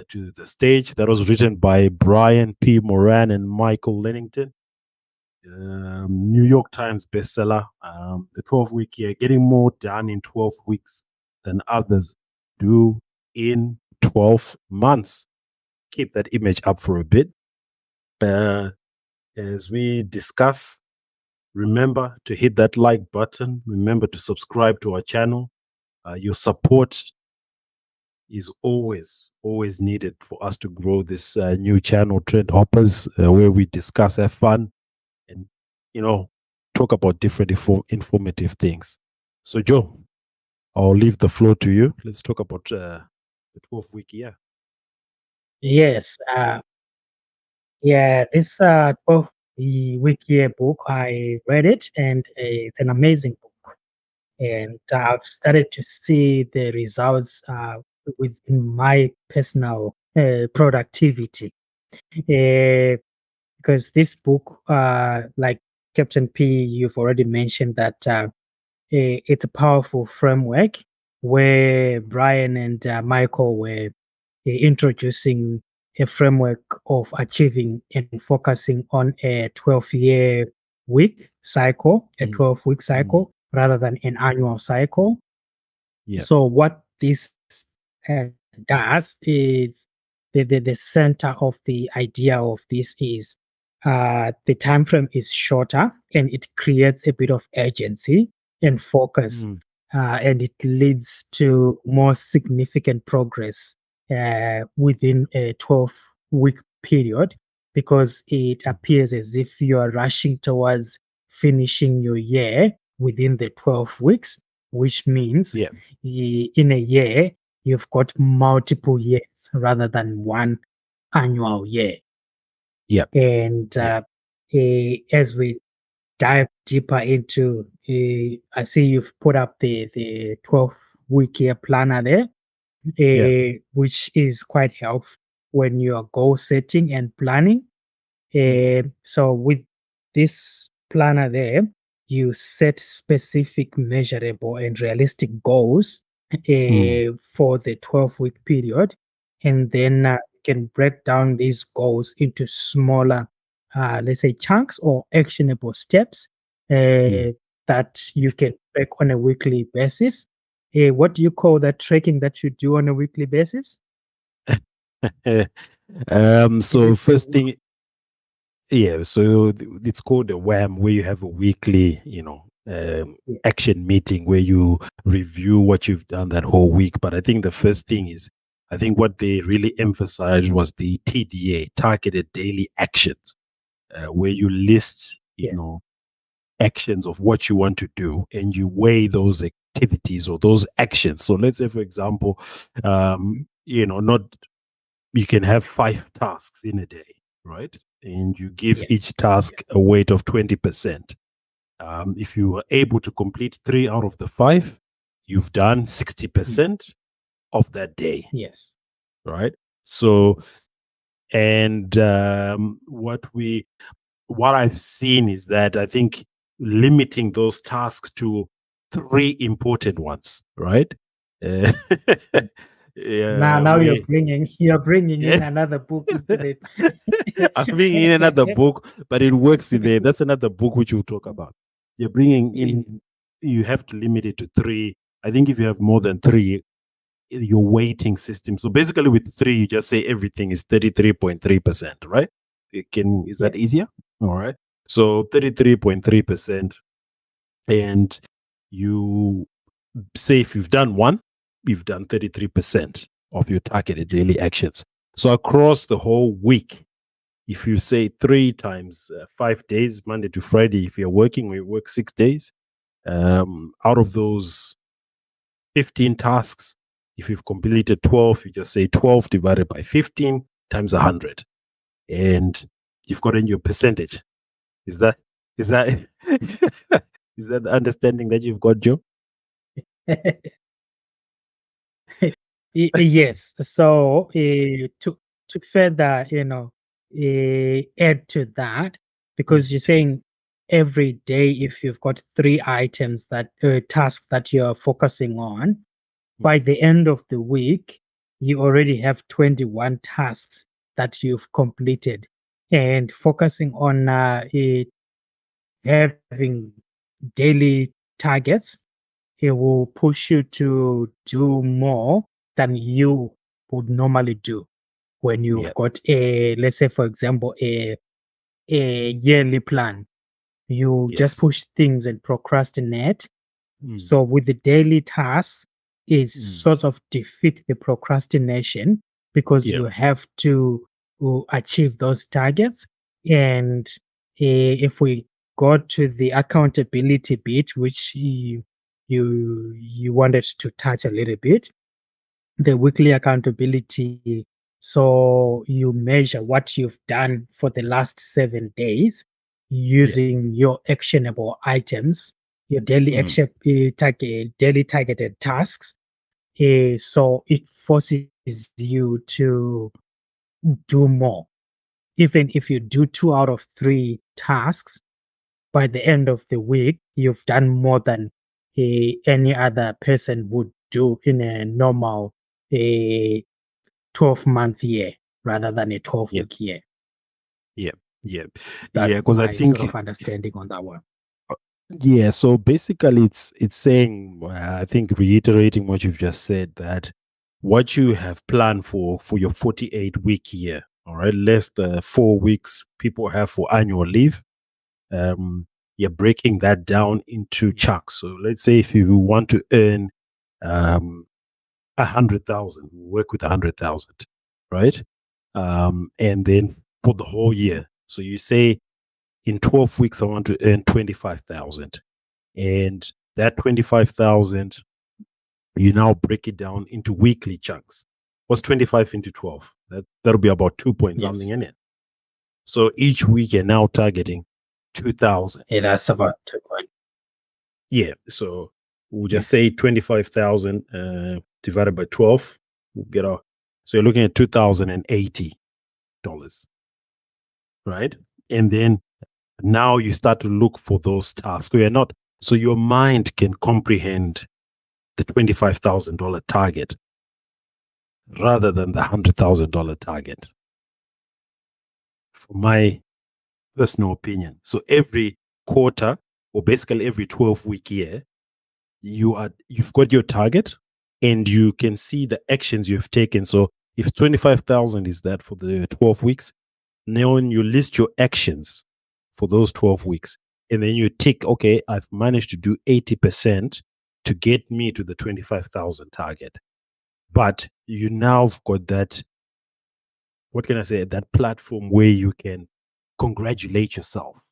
to the stage. That was written by Moran and Michael Lennington. New York Times bestseller. The 12-week year, getting more done in 12 weeks than others do in 12 months. Keep that image up for a bit. As we discuss, remember to hit that like button. Remember to subscribe to our channel. Your support is always needed for us to grow this new channel, Trend Hoppers, where we discuss, have fun, and talk about different informative things. So, Joe, I'll leave the floor to you. Let's talk about the 12-week year. Yes. This 12-week year book, I read it, and it's an amazing book. And I've started to see the results within my personal productivity. Because this book, like Captain P, you've already mentioned that it's a powerful framework where Brian and Michael were introducing a framework of achieving and focusing on a 12-year week cycle, a 12-week cycle, rather than an annual cycle. Yeah. So what this does is the center of the idea of this is the time frame is shorter, and it creates a bit of urgency and focus, and it leads to more significant progress within a 12-week period, because it appears as if you are rushing towards finishing your year within the 12 weeks, which means in a year you've got multiple years rather than one annual year. And as we dive deeper into, I see you've put up the 12-week year planner there, which is quite helpful when you are goal setting and planning. So with this planner there, you set specific, measurable, and realistic goals for the 12-week period, and then you can break down these goals into smaller, let's say, chunks or actionable steps that you can track on a weekly basis. What do you call that tracking that you do on a weekly basis? So first thing, so it's called a WHAM, where you have a weekly, action meeting where you review what you've done that whole week. But I think the first thing is, I think what they really emphasized was the TDA, targeted daily actions, where you list, actions of what you want to do, and you weigh those activities or those actions. So let's say, for example, you can have 5 tasks in a day, right? And you give each task a weight of 20%. If you are able to complete 3 out of the 5, you've done 60% of that day. Yes. Right. So, and what I've seen is that I think limiting those tasks to 3 important ones, right? Now you're bringing in another book into it. I'm bringing in another book, but it works in there. That's another book which we'll talk about. You're bringing in, you have to limit it to 3. I think if you have more than 3, your weighting system. So basically with 3, you just say everything is 33.3%, right? Is that easier? All right. So 33.3%. And you say if you've done 1, you've done 33% of your targeted daily actions. So across the whole week, if you say 3 times 5 days, Monday to Friday, if you're working, we work 6 days. Out of those 15 tasks, if you've completed 12, you just say 12 divided by 15 times 100. And you've gotten your percentage. Is that is that the understanding that you've got, Joe? Yes. So to further, add to that, because you're saying every day, if you've got 3 items that tasks that you're focusing on, by the end of the week, you already have 21 tasks that you've completed, and focusing on having daily targets, it will push you to do more than you would normally do when you've Yeah. got a, let's say, for example, a yearly plan. You just Yes. push things and procrastinate. Mm. So with the daily tasks, it Mm. sort of defeat the procrastination because Yeah. you have to achieve those targets. And if we go to the accountability bit, which you wanted to touch a little bit, the weekly accountability. So you measure what you've done for the last 7 days Yeah. using your actionable items, your daily Mm. daily targeted tasks. So it forces you to do more. Even if you do 2 out of 3 tasks, by the end of the week, you've done more than any other person would do in a normal uh, 12-month year rather than a 12 Yeah. week year. Yeah. Yeah. Yeah. That's Because I my sort think of understanding on that one. yeah. So basically, it's saying I think reiterating what you've just said that what you have planned for your 48-week year, all right, less the 4 weeks people have for annual leave. You're breaking that down into chunks. So let's say if you want to earn 100,000, work with 100,000, right? And then for the whole year. So you say in 12 weeks, I want to earn 25,000. And that 25,000, you now break it down into weekly chunks. What's 25 into 12? That'll be about 2 point something Yes. in it. So each week you're now targeting 2,000. Yeah, that's about 2 point. Yeah. So we'll Yeah. just say 25,000 divided by 12. We'll get our, so you're looking at $2,080, right? And then now you start to look for those tasks. So you're not, so your mind can comprehend the $25,000 target rather than the $100,000 target, for my personal opinion. So every quarter, or basically every 12-week year, you've got your target and you can see the actions you've taken. So if 25,000 is that for the 12 weeks, now when you list your actions for those 12 weeks, and then you tick, okay, I've managed to do 80% to get me to the 25,000 target. But you now have got that, what can I say, that platform where you can congratulate yourself.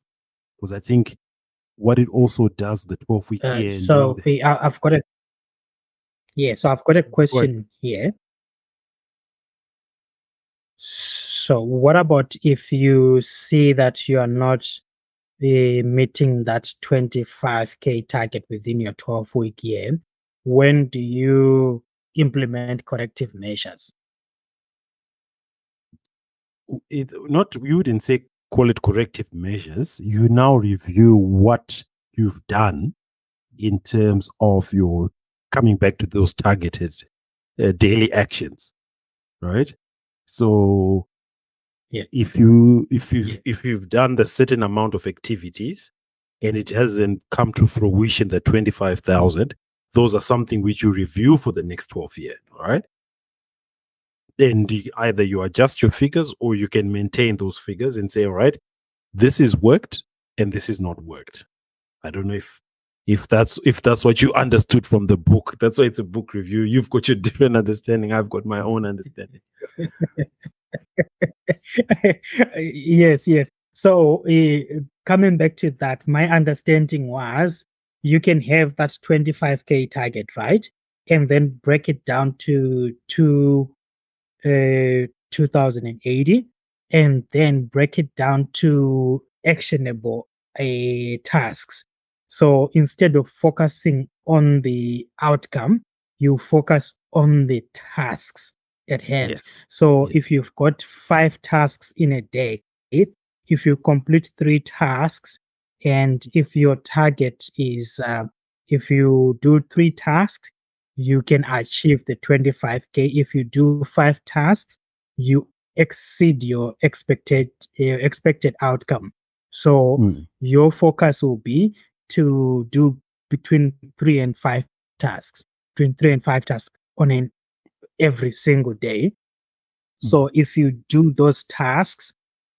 Because I think what it also does, the 12-week year and doing So the, I've got a yeah. So I've got a go ahead. question here. So what about if you see that you are not meeting that 25K target within your 12-week year? When do you implement corrective measures? It not, you wouldn't say call it corrective measures. You now review what you've done in terms of your coming back to those targeted daily actions, right? So Yeah. if you've done the certain amount of activities and it hasn't come to fruition, the 25,000, those are something which you review for the next 12 years, all right? And either you adjust your figures or you can maintain those figures and say, all right, this is worked and this is not worked. I don't know if that's what you understood from the book. That's why it's a book review. You've got your different understanding. I've got my own understanding. Yes, yes. So, coming back to that, my understanding was you can have that 25K target, right? And then break it down to 2080, and then break it down to actionable tasks. So instead of focusing on the outcome, you focus on the tasks at hand. Yes. So Yes. if you've got 5 tasks in a day, if you complete 3 tasks, and if your target is if you do 3 tasks you can achieve the 25K. If you do 5 tasks, you exceed your expected outcome. So Mm. your focus will be to do between 3 and 5 tasks, between 3 and 5 tasks on an every single day. Mm. So if you do those tasks,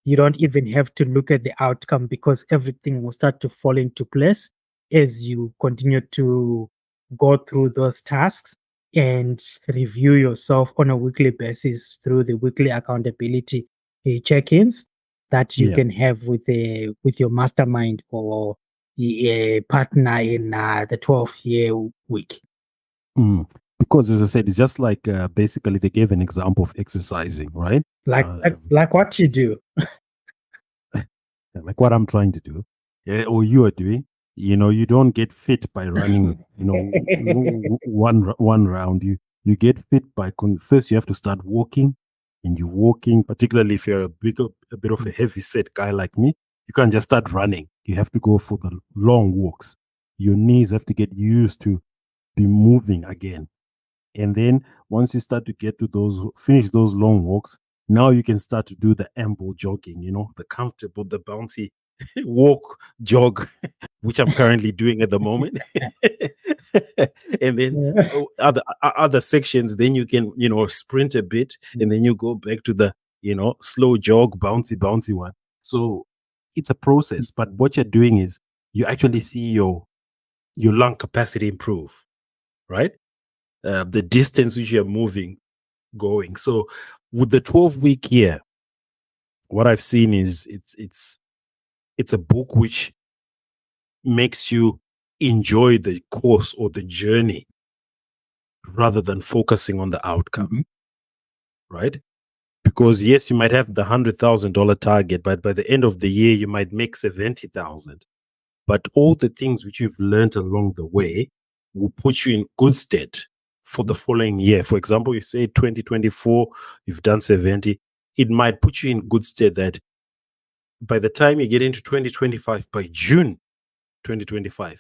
you don't even have to look at the outcome because everything will start to fall into place as you continue to go through those tasks and review yourself on a weekly basis through the weekly accountability check-ins that you Yeah. can have with your mastermind or a partner in the 12-year week. Mm. Because, as I said, it's just like basically they gave an example of exercising, right? Like Uh, like, like what you do. like what I'm trying to do, or you are doing. You don't get fit by running. One round. You get fit by first. You have to start walking, and you walking. Particularly if you're a bit of a heavy set guy like me, you can't just start running. You have to go for the long walks. Your knees have to get used to be moving again. And then once you start to get to finish those long walks, now you can start to do the ample jogging, the comfortable, the bouncy walk, jog, which I'm currently doing at the moment. And then other sections, then you can, sprint a bit and then you go back to the, slow jog, bouncy one. So it's a process. But what you're doing is you actually see your lung capacity improve, right? The distance which you're moving going. So with the 12-week year, what I've seen is it's a book which makes you enjoy the course or the journey rather than focusing on the outcome, right? Because yes, you might have the $100,000 target, but by the end of the year, you might make 70,000. But all the things which you've learned along the way will put you in good stead for the following year. For example, you say 2024, you've done 70. It might put you in good stead that by the time you get into 2025, by June 2025,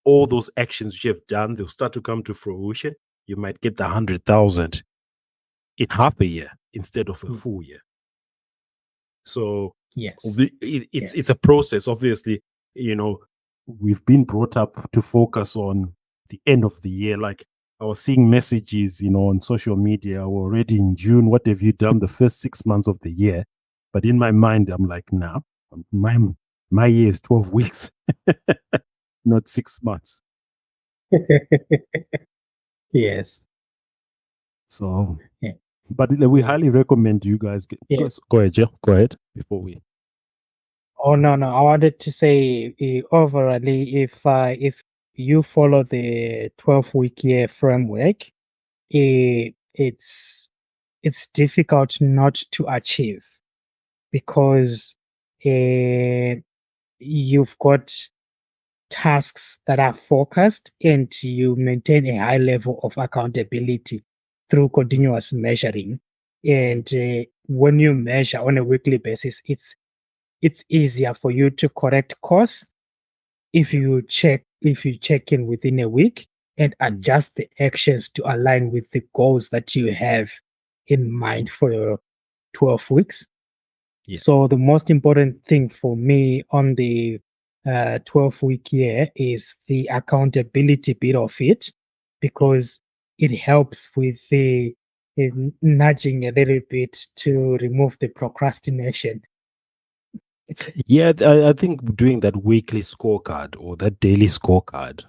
all those actions which you have done, they'll start to come to fruition. You might get the 100,000 in half a year instead of a full year. So Yes. it's a process. Obviously, we've been brought up to focus on the end of the year. Like I was seeing messages, on social media, we're already in June. What have you done the first 6 months of the year? But in my mind, I'm like, nah, my year is 12 weeks, not 6 months. Yes. So, Yeah. but we highly recommend you guys Yeah. go ahead, Jill. Go ahead before we. Oh no, no. I wanted to say overall, if you follow the 12-week year framework, it's difficult not to achieve because you've got tasks that are focused and you maintain a high level of accountability through continuous measuring. And when you measure on a weekly basis, it's easier for you to correct course if you check in within a week and adjust the actions to align with the goals that you have in mind for your 12 weeks. Yeah. So the most important thing for me on the 12-week year is the accountability bit of it because it helps with the nudging a little bit to remove the procrastination. Yeah, I think doing that weekly scorecard or that daily scorecard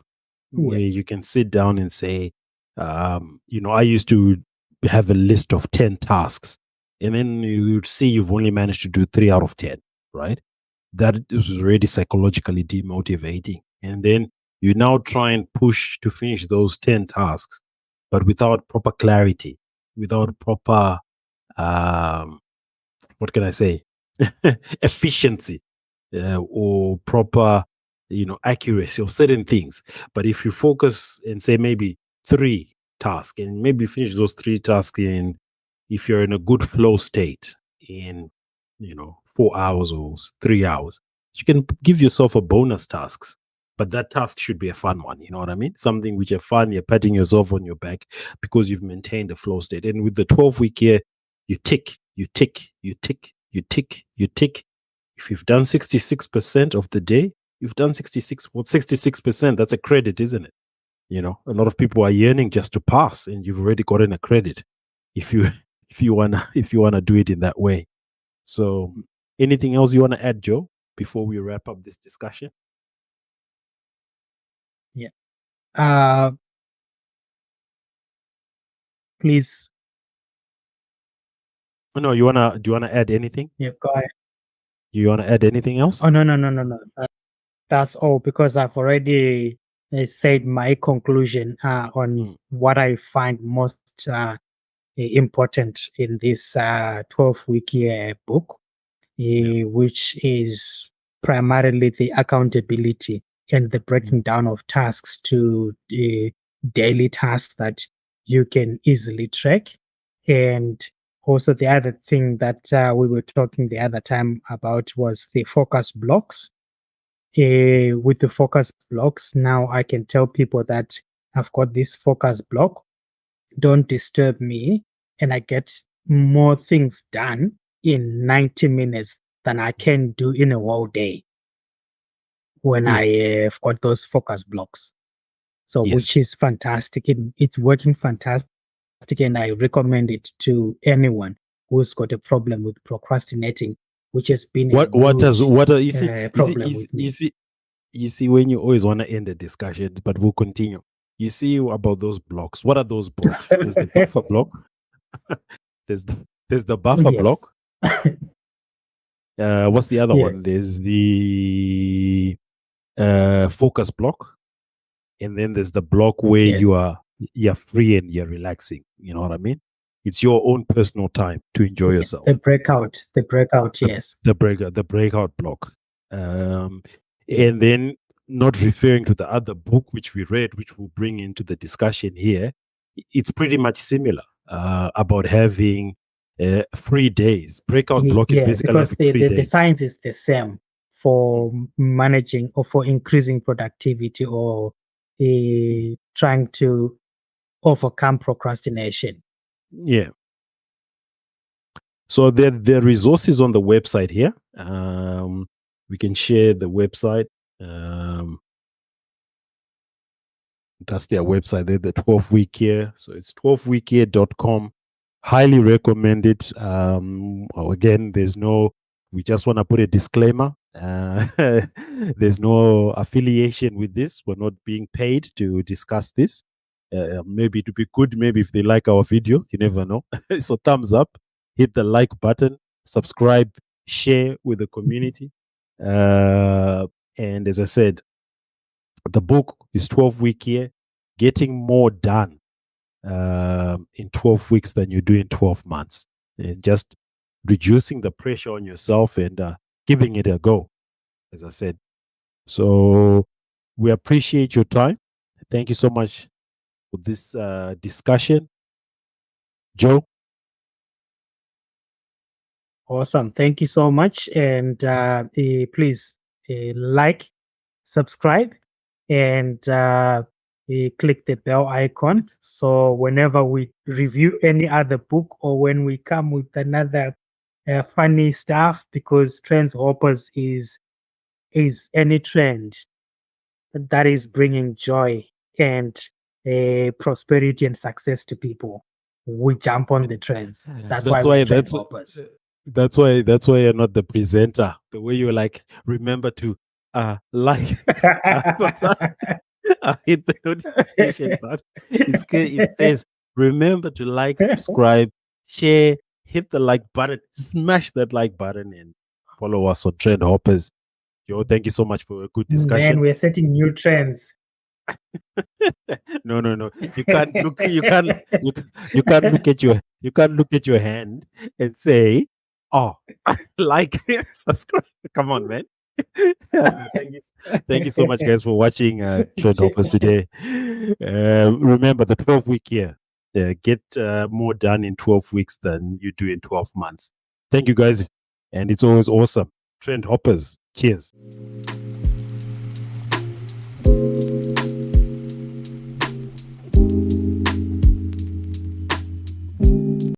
where Yeah. you can sit down and say, I used to have a list of 10 tasks, and then you'd see you've only managed to do 3 out of 10, right? That is already psychologically demotivating. And then you now try and push to finish those 10 tasks, but without proper clarity, without proper, um, what can I say, efficiency or proper, accuracy of certain things. But if you focus and say maybe 3 tasks and maybe finish those 3 tasks if you're in a good flow state in, 4 hours or 3 hours, you can give yourself a bonus tasks But that task should be a fun one. You know what I mean? Something which are fun. You're patting yourself on your back because you've maintained a flow state. And with the 12-week year, you tick, you tick, you tick, you tick, you tick. If you've done 66% of the day, you've done 66%. That's a credit, isn't it? You know, a lot of people are yearning just to pass, and you've already gotten a credit if you if you wanna do it in that way. So, anything else you want to add, Joe, before we wrap up this discussion? Yeah. Uh, please. No, do you wanna add anything? Yeah, go ahead. You wanna add anything else? Oh, no. That's all because I've already said my conclusion on Mm, what I find most important in this 12-week year book, yeah. which is primarily the accountability and the Mm, breaking down of tasks to daily tasks that you can easily track. And also, the other thing that we were talking the other time about was the focus blocks. With the focus blocks, now I can tell people that I've got this focus block, don't disturb me, and I get more things done in 90 minutes than I can do in a whole day when yeah. I have got those focus blocks. So, which Yes. is fantastic. It's working fantastic, and I recommend it to anyone who's got a problem with procrastinating, which has been a huge What are you see problem with me. you see when you always want to end the discussion, but we'll continue. You see about those blocks. What are those blocks? There's the buffer block. There's the buffer Yes. block. What's the other one? Yes. There's the focus block, and then there's the block where Yes. you're free and you're relaxing. You know what I mean? It's your own personal time to enjoy Yes. The yourself. breakout. The breakout. The Yes. the breakout block. Um, Yeah. and then not referring to the other book which we read, which we'll bring into the discussion here. It's pretty much similar about having 3 days. Breakout block is Yeah, basically because having three the days. science is the same for managing or for increasing productivity or trying to overcome procrastination. Yeah. So there are resources on the website here. We can share the website. Um, that's their website there, the 12-week year. So it's 12weekyear.com. Highly recommend it. Again, we just want to put a disclaimer. There's no affiliation with this. We're not being paid to discuss this. Maybe it would be good, maybe if they like our video, you never know. So thumbs up, hit the like button, subscribe, share with the community. And as I said, the book is 12-week year, getting more done in 12 weeks than you do in 12 months. And just reducing the pressure on yourself and giving it a go, as I said. So we appreciate your time. Thank you so much for this discussion. Joe? Awesome. Thank you so much. And please like, subscribe, and click the bell icon. So whenever we review any other book or when we come with another funny stuff, because Trends Hoppers is any trend that is bringing joy and prosperity and success to people. We jump on the trends. That's why That's we're why Trend Hoppers. that's why you're not the presenter. The way you're like, remember to like hit the notification button. It says remember to like, subscribe, share, hit the like button, smash that like button, and follow us on Trend Hoppers. Joe, thank you so much for a good Man, discussion. we're setting new trends. No. You can't look. You can't look at your hand and say, "Oh, like, subscribe." Come on, man. Thank you so much, guys, for watching Trend Hoppers today. Remember the 12-week year. Get more done in 12 weeks than you do in 12 months. Thank you, guys, and it's always awesome. Trend Hoppers. Cheers.